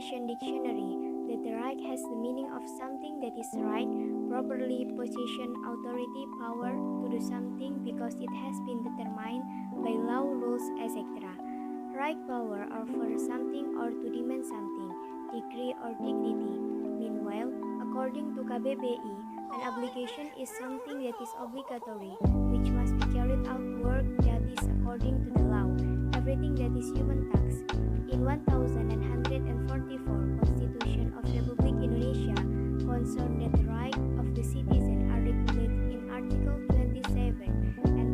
definition dictionary that the right has the meaning of something that is right, properly possession, authority, power to do something because it has been determined by law, rules, etc. Right power over something or to demand something, degree or dignity. Meanwhile, according to KBBI, an obligation is something that is obligatory, which must be carried out work that is according to the law, everything that is human tax. In 1144 Constitution of Republic Indonesia concerned that the right of the citizen are regulated in Article 27 and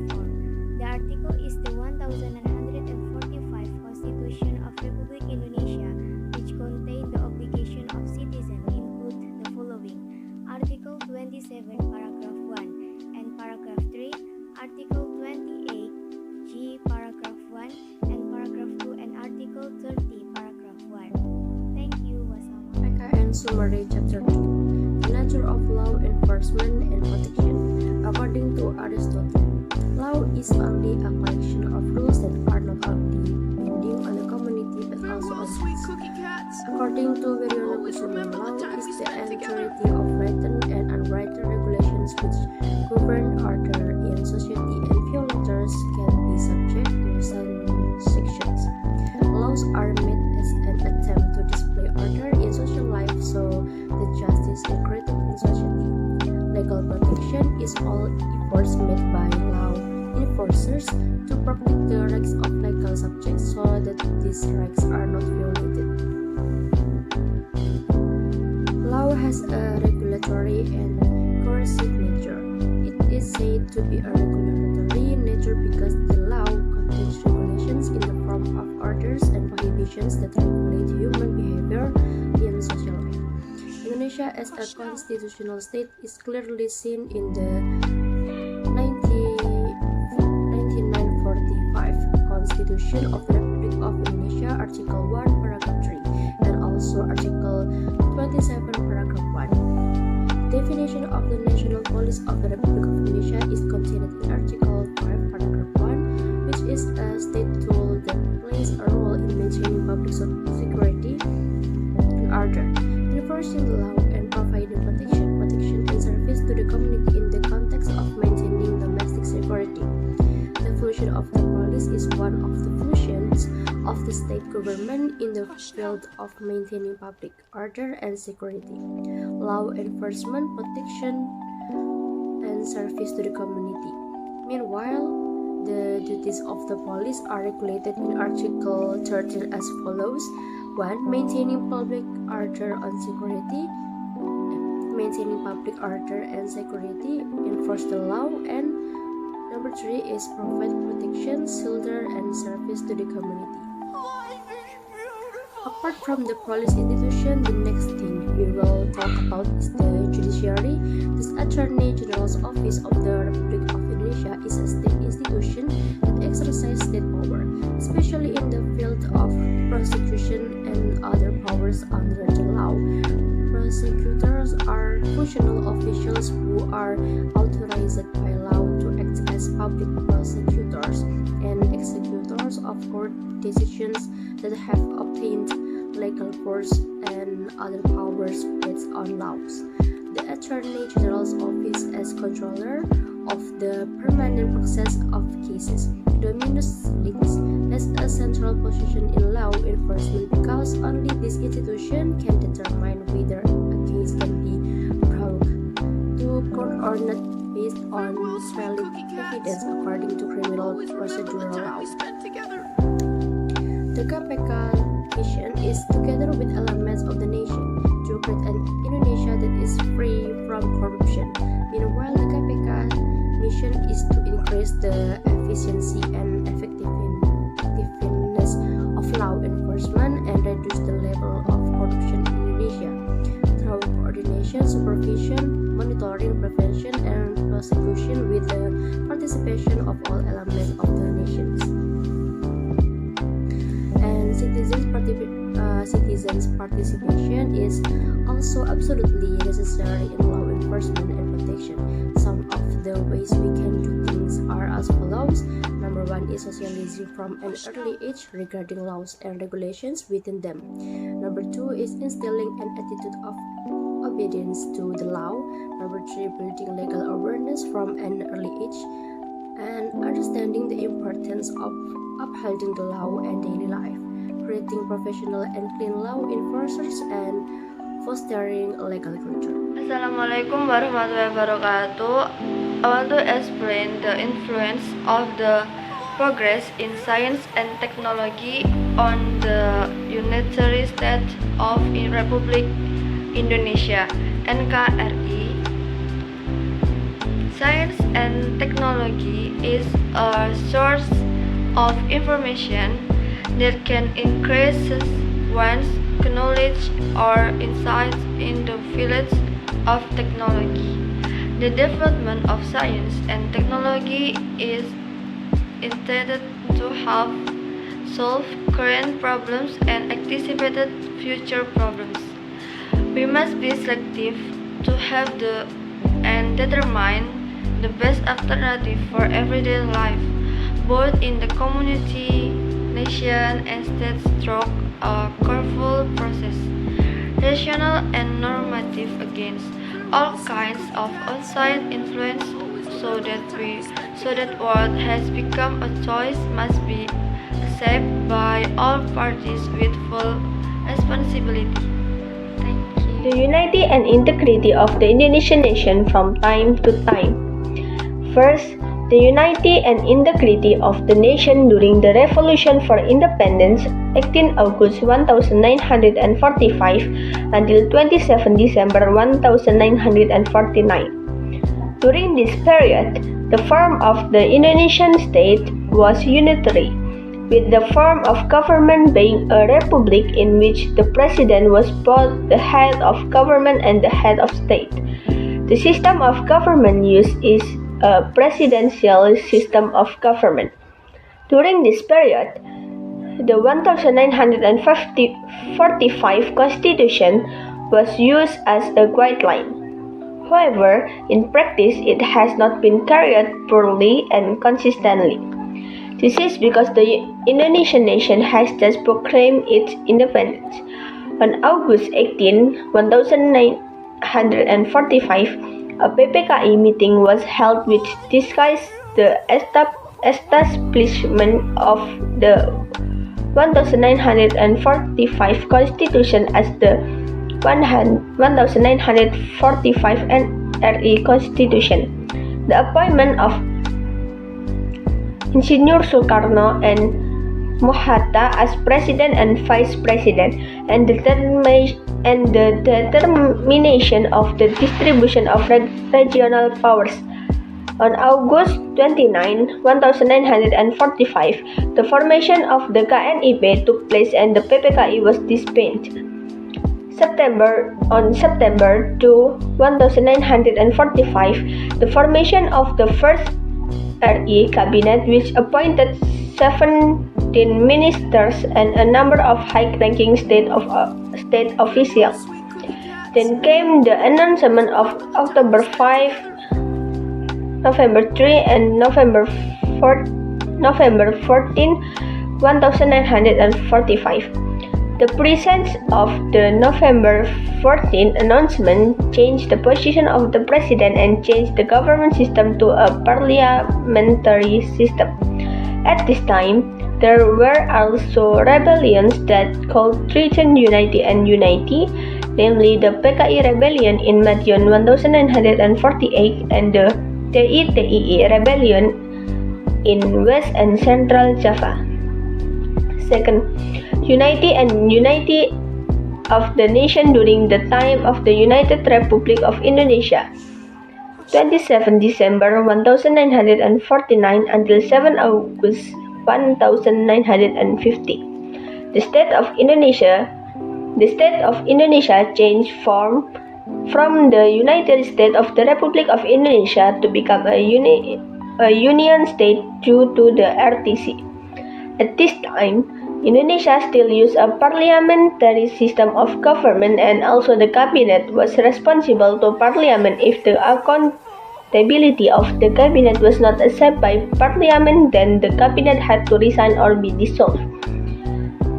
34. The article is the 1145 Constitution of Republic Indonesia, which contain the obligation of citizens include the following: Article 27, Paragraph 1 and Paragraph 3, Article 28, G, Paragraph 1 and Paragraph 2 and Article 30, Paragraph 1. Thank you. Wassalamu. PKN Summary Chapter 2. The Nature of Law Enforcement and Protection. According to Aristotle, law is only a collection of rules that are not only binding on the community but also on us. According to Veriona Kusuma, law is the entirety of written and unwritten regulations which govern order in society, and violators can be subject to sanctions. Laws are made as an attempt to display order in social life so that justice is created in society. Legal protection is all efforts made by law enforcers to protect the rights of legal subjects so that these rights are not violated. Law has a regulatory and coercive nature. It is said to be a regulatory nature because the law contains regulations in the form of orders and prohibitions that regulate human behavior in social life. Indonesia as a constitutional state is clearly seen in the 1945 Constitution of the Republic of Indonesia, Article 1, Paragraph 3, and also Article 27, Paragraph 1. Definition of the National Police of the Republic of Indonesia is contained in Article 5, Paragraph 1, which is a state tool that plays a role in maintaining public security and order, enforcing the law and providing protection and service to the community in the context of maintaining domestic security. The function of the police is one of the functions of the state government in the field of maintaining public order and security, law enforcement, protection, and service to the community. Meanwhile, the duties of the police are regulated in Article 13 as follows: 1. Maintaining public order and security. Enforce the law, and number 3 is provide protection, shelter, and service to the community. Apart from the police institution, the next thing we will talk about is the judiciary. This Attorney General's Office of the Republic of Indonesia is a state institution that exercises state power, especially in the field of prosecution and other powers under the law. Prosecutors are functional officials who are authorized by law to act as public prosecutors and executors of court decisions that have obtained legal force and other powers based on laws. The Attorney General's Office as controller of the permanent process of cases. Dominus Lex has a central position in law enforcement because only this institution can determine whether a case can be brought to court or not based on valid evidence according to criminal procedural law. The KPK mission is, together with elements of the nation, to create an Indonesia that is free from corruption. Meanwhile, the KPK mission is to increase the efficiency and effectiveness of law enforcement and reduce the level of corruption in Indonesia through coordination, supervision, monitoring, prevention, and prosecution with the participation of all elements of the nations. And citizens' participation is also absolutely necessary in law enforcement and protection. Some of the ways we can do things are as follows. Number 1 is socializing from an early age regarding laws and regulations within them. Number 2 is instilling an attitude of obedience to the law. Number 3, building legal awareness from an early age and understanding the importance of upholding the law and daily life, creating professional and clean law enforcers, and fostering a legal culture. Assalamualaikum warahmatullahi wabarakatuh. I want to explain the influence of the progress in science and technology on the United States of Republic Indonesia (NKRI). Science and technology is a source of information that can increase one's knowledge or insights in the field of technology. The development of science and technology is intended to help solve current problems and anticipate future problems. We must be selective to have and determine the best alternative for everyday life, both in the community, nation, and state through a careful process, rational and normative against all kinds of outside influence, so that what has become a choice must be accepted by all parties with full responsibility. Thank you. The unity and integrity of the Indonesian nation from time to time. First, the unity and integrity of the nation during the Revolution for Independence, 18 August 1945 until 27 December 1949. During this period, the form of the Indonesian state was unitary, with the form of government being a republic in which the president was both the head of government and the head of state. The system of government used is a presidential system of government. During this period, the 1945 Constitution was used as a guideline. However, in practice, it has not been carried poorly and consistently. This is because the Indonesian nation has just proclaimed its independence. On August 18, 1945, a PKI meeting was held which discussed the establishment of the 1945 Constitution as the 1945 NRI Constitution, the appointment of Insinyur Soekarno and Mohatta as President and Vice President, and the determination of the distribution of regional powers. On August 29, 1945, the formation of the KNIP took place and the PKI was disbanded. On September 2, 1945, the formation of the first RI cabinet, which appointed 17 ministers and a number of high-ranking state officials. Then came the announcement of October 5, November 3, and November 14, 1945. The presence of the November 14 announcement changed the position of the president and changed the government system to a parliamentary system. At this time, there were also rebellions that called threatened unity and unity, namely the PKI rebellion in Madiun 1948 and the DITII rebellion in West and Central Java. Second, unity and unity of the nation during the time of the United Republic of Indonesia, 27 December 1949 until 7 August 1950. The state of Indonesia changed form from the United States of the Republic of Indonesia to become a union state due to the RTC. At this time, Indonesia still used a parliamentary system of government, and also the cabinet was responsible to parliament if the stability of the cabinet was not accepted by parliament, then the cabinet had to resign or be dissolved.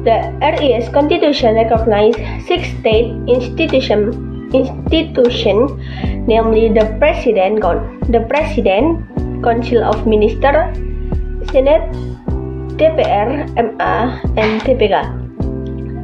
The RES Constitution recognized 6 state institutions, namely the President, Council of Ministers, Senate, DPR, MA, and TPK.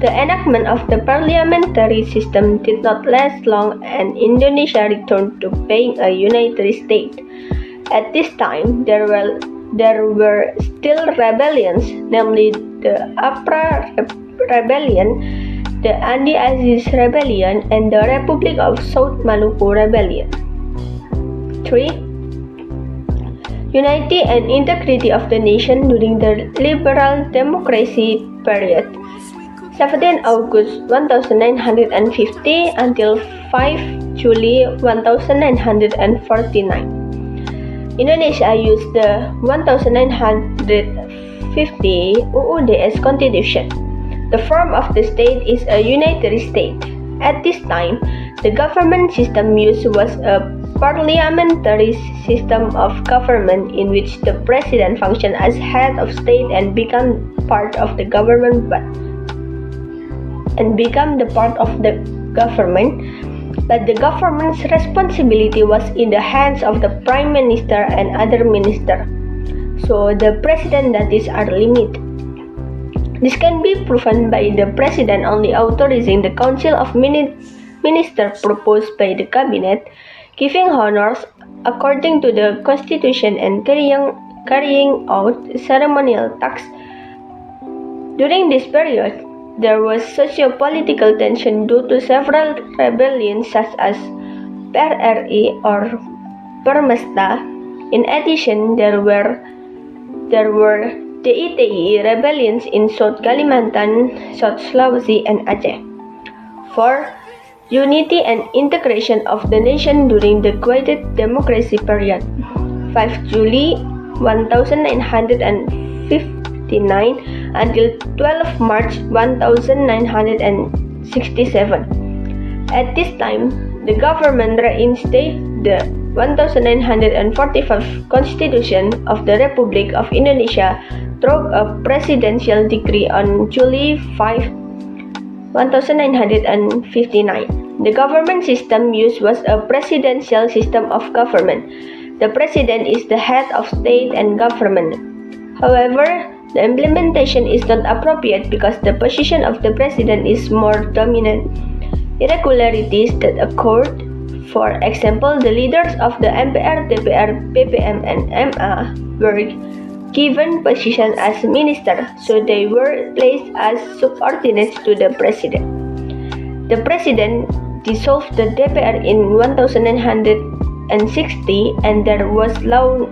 The enactment of the parliamentary system did not last long, and Indonesia returned to being a united state. At this time, there were still rebellions, namely the APRA Rebellion, the Andi Aziz Rebellion, and the Republic of South Maluku Rebellion. 3. Unity and integrity of the nation during the liberal democracy period, 17 August 1950 until 5 July 1949. Indonesia used the 1950 UUD's constitution. The form of the state is a unitary state. At this time, the government system used was a parliamentary system of government in which the president functioned as head of state and became part of the government, but the government's responsibility was in the hands of the prime minister and other ministers. So the president duties are limited. This can be proven by the president only authorizing the council of ministers proposed by the cabinet, giving honors according to the constitution, and carrying out ceremonial tasks. During this period, there was socio-political tension due to several rebellions such as PRRI or Permesta. In addition, there were DITI rebellions in South Kalimantan, South Sulawesi, and Aceh. 4. Unity and integration of the nation during the quiet democracy period, 5 July 1959 until 12 March 1967. At this time, the government reinstated the 1945 Constitution of the Republic of Indonesia through a presidential decree on July 5, 1959. The government system used was a presidential system of government. The president is the head of state and government. However, the implementation is not appropriate because the position of the president is more dominant. Irregularities that occurred, for example, the leaders of the MPR, DPR, PPM, and MA were given position as minister, so they were placed as subordinates to the president. The president dissolved the DPR in 1960, and there was Law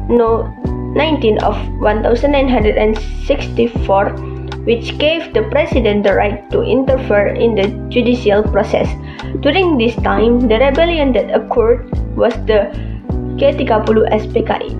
No. 19 of 1964, which gave the president the right to interfere in the judicial process. During this time, the rebellion that occurred was the G30 SPKI.